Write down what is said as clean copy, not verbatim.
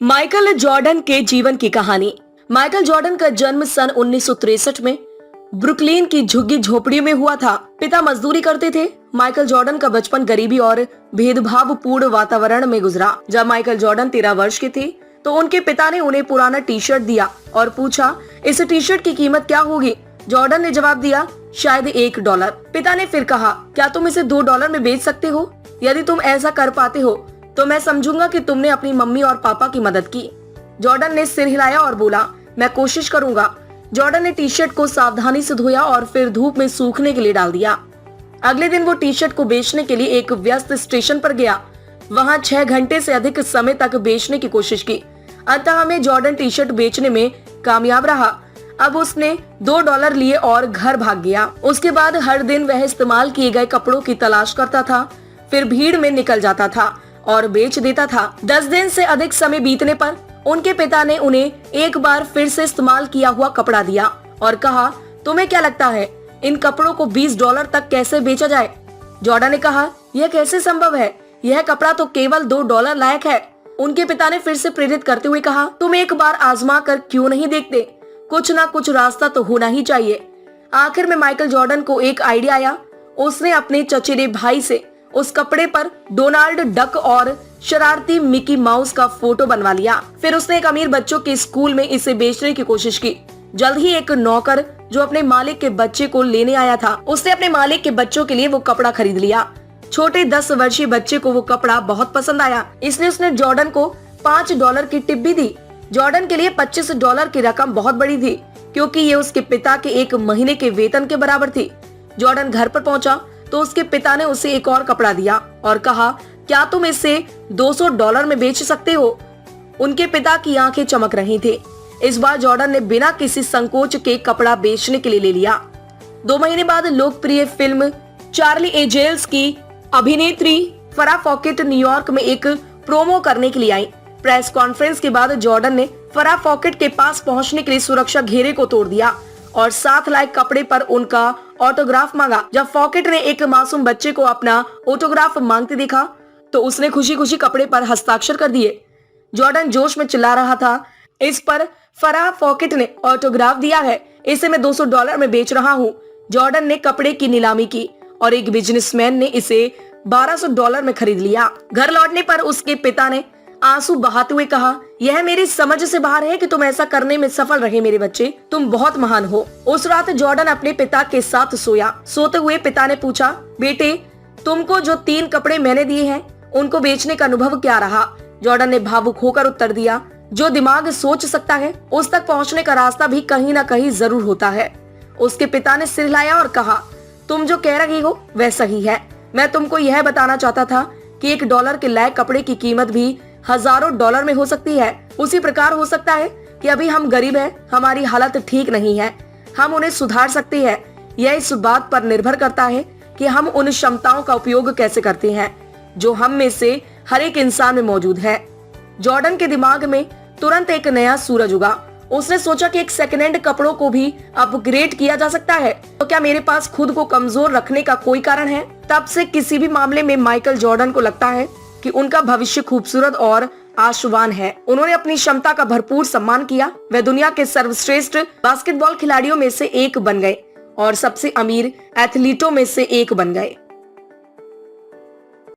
Michael Jordan के जीवन की कहानी। माइकल जॉर्डन का जन्म सन 1963 में ब्रुकलिन की झुग्गी झोपड़ी में हुआ था। पिता मजदूरी करते थे। माइकल जॉर्डन का बचपन गरीबी और भेदभावपूर्ण वातावरण में गुजरा। जब माइकल जॉर्डन 13 वर्ष के थे तो उनके पिता ने उन्हें पुराना टी शर्ट दिया और पूछा, इस टी शर्ट की कीमत क्या होगी? जॉर्डन ने जवाब दिया, शायद $1। पिता ने फिर कहा, क्या तुम इसे $2 में बेच सकते हो? यदि तुम ऐसा कर पाते हो तो मैं समझूंगा कि तुमने अपनी मम्मी और पापा की मदद की। जॉर्डन ने सिर हिलाया और बोला, मैं कोशिश करूंगा। जॉर्डन ने टी शर्ट को सावधानी से धोया और फिर धूप में सूखने के लिए डाल दिया। अगले दिन वो टी शर्ट को बेचने के लिए एक व्यस्त स्टेशन पर गया। वहां 6 घंटे से अधिक समय तक बेचने की कोशिश की। अंततः में जॉर्डन टी शर्ट बेचने में कामयाब रहा। अब उसने $2 लिए और घर भाग गया। उसके बाद हर दिन वह इस्तेमाल किए गए कपड़ों की तलाश करता था, फिर भीड़ में निकल जाता था और बेच देता था। 10 दिन से अधिक समय बीतने पर उनके पिता ने उन्हें एक बार फिर से इस्तेमाल किया हुआ कपड़ा दिया और कहा, तुम्हें क्या लगता है इन कपड़ों को $20 तक कैसे बेचा जाए? जॉर्डन ने कहा, यह कैसे संभव है? यह कपड़ा तो केवल $2 लायक है। उनके पिता ने फिर से प्रेरित करते हुए कहा, तुम एक बार आजमा कर क्यों नहीं देखते? कुछ ना कुछ रास्ता तो होना ही चाहिए। आखिर में माइकल जॉर्डन को एक आइडिया आया। उसने अपने चचेरे भाई से उस कपड़े पर डोनाल्ड डक और शरारती मिकी माउस का फोटो बनवा लिया। फिर उसने एक अमीर बच्चों के स्कूल में इसे बेचने की कोशिश की। जल्द ही एक नौकर जो अपने मालिक के बच्चे को लेने आया था, उसने अपने मालिक के बच्चों के लिए वो कपड़ा खरीद लिया। छोटे 10 वर्षीय बच्चे को वो कपड़ा बहुत पसंद आया, इसलिए उसने जॉर्डन को $5 की टिप भी दी। जॉर्डन के लिए $25 की रकम बहुत बड़ी थी, क्योंकि ये उसके पिता के 1 महीने के वेतन के बराबर थी। जॉर्डन घर पर पहुंचा तो उसके पिता ने उसे एक और कपड़ा दिया और कहा, क्या तुम इसे $200 में बेच सकते हो? उनके पिता की आंखें चमक रही थी। इस बार जॉर्डन ने बिना किसी संकोच के कपड़ा बेचने के लिए ले लिया। 2 महीने बाद लोकप्रिय फिल्म चार्ली एंजल्स की अभिनेत्री फराह फॉकेट न्यूयॉर्क में एक प्रोमो करने के लिए आई। प्रेस कॉन्फ्रेंस के बाद जॉर्डन ने फराह फॉकेट के पास पहुंचने के लिए सुरक्षा घेरे को तोड़ दिया और साथ लाए कपड़े पर उनका ऑटोग्राफ मांगा। जब फॉकेट ने एक मासूम बच्चे को अपना ऑटोग्राफ मांगते देखा तो उसने खुशी खुशी कपड़े पर हस्ताक्षर कर दिए। जॉर्डन जोश में चिल्ला रहा था, इस पर फराह फॉकेट ने ऑटोग्राफ दिया है, इसे मैं $200 में बेच रहा हूँ। जॉर्डन ने कपड़े की नीलामी की और एक बिजनेसमैन ने इसे $1200 में खरीद लिया। घर लौटने पर उसके पिता ने आंसू बहाते हुए कहा, यह मेरी समझ से बाहर है कि तुम ऐसा करने में सफल रहे मेरे बच्चे, तुम बहुत महान हो। उस रात जॉर्डन अपने पिता के साथ सोया। सोते हुए पिता ने पूछा, बेटे तुमको जो 3 कपड़े मैंने दिए हैं उनको बेचने का अनुभव क्या रहा? जॉर्डन ने भावुक होकर उत्तर दिया, जो दिमाग सोच सकता है उस तक पहुँचने का रास्ता भी कहीं न कहीं जरूर होता है। उसके पिता ने सिर हिलाया और कहा, तुम जो कह रही हो वह सही है। मैं तुमको यह बताना चाहता था कि $1 के लायक कपड़े की कीमत भी हजारों डॉलर में हो सकती है। उसी प्रकार हो सकता है कि अभी हम गरीब हैं, हमारी हालत ठीक नहीं है, हम उन्हें सुधार सकते हैं। यह इस बात पर निर्भर करता है कि हम उन क्षमताओं का उपयोग कैसे करते हैं जो हम में से हर एक इंसान में मौजूद है। जॉर्डन के दिमाग में तुरंत एक नया सूरज उगा। उसने सोचा कि एक सेकेंड हैंड कपड़ों को भी अपग्रेड किया जा सकता है, तो क्या मेरे पास खुद को कमजोर रखने का कोई कारण है? तब से किसी भी मामले में माइकल जॉर्डन को लगता है कि उनका भविष्य खूबसूरत और आशावान है। उन्होंने अपनी क्षमता का भरपूर सम्मान किया। वे दुनिया के सर्वश्रेष्ठ बास्केटबॉल खिलाड़ियों में से एक बन गए और सबसे अमीर एथलीटों में से एक बन गए।